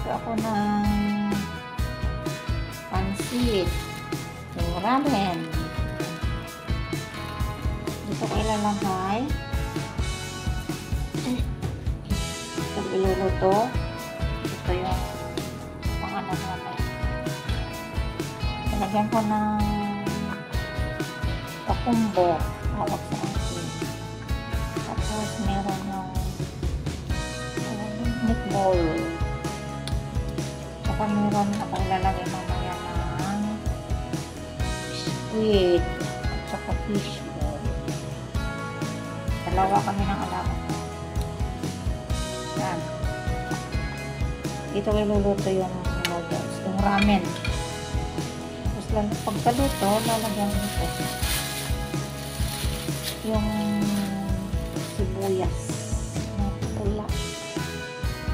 Magluto ako ng pansit. Yung ramen. Dito ko ilalagay. Ito iluluto. Ito yung mga naman. Nilagyan ko ng kakumbo. Hawak sa akin. Tapos meron yung meatball. Saka meron ako ilalagay mamaya ng squid at saka fish ball. Dalawa kami ng alaman. Yan. Dito iluluto yung noodles, yung ramen. Tapos lang pagkaluto, lalagyan nito yung sibuyas na pula.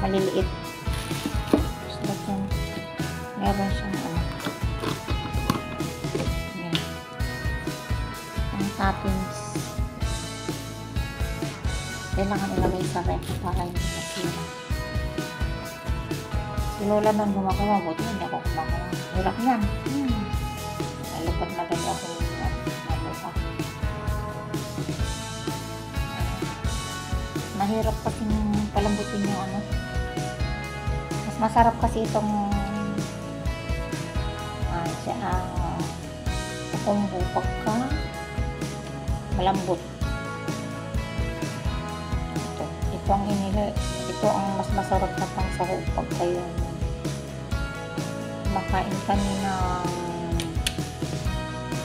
Maliliit. Tapos lagyan, meron siyang yan. Ang toppings. Kailangan ilagay sa ref para hindi masira. Si Lola nang gumagawa, buti hindi ako gumagawa. Hirap yan. Nalupad na ganyan ako nalupa. Mahirap kasi palambutin yung ano. Mas masarap kasi itong kukumbo pagka malambot. Ito ang mas masarap na pang sahog pag kayo makain kami ng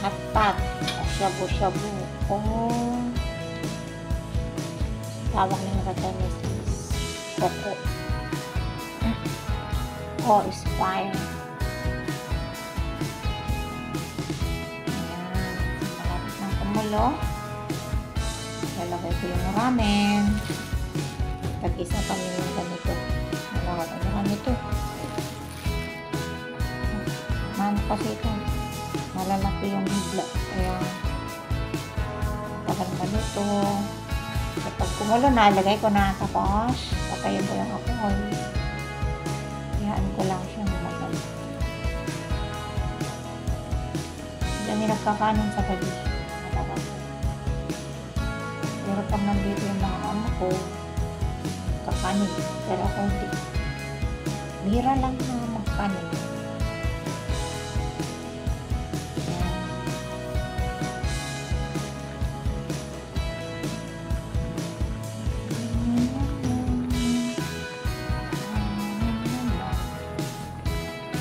hotpot o shabu-shabu o tawag ng Chinese is koko o spine. Ayan, malapit ng kumulo. Lalagay ko yung ramen. Tag-isa kami yung ganito. Malawat ang ganito. Mano kasi ito. Malalaki yung hibla. Kaya tagal ganito. Kapag kumulo, nalagay ko na. Tapos, patayin ko lang ako. Hayaan ko lang siya naman. Dami nagkakanin sa gabi. Pero pag nandito yung mga amo ko, kakanin. Pero ako hindi. Bihira lang na magkanin.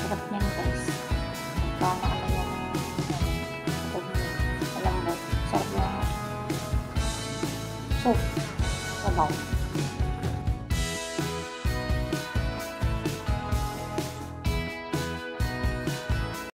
Sarap niyan guys. Magkama na yung malambot. Sarap yung soup. Sabaw.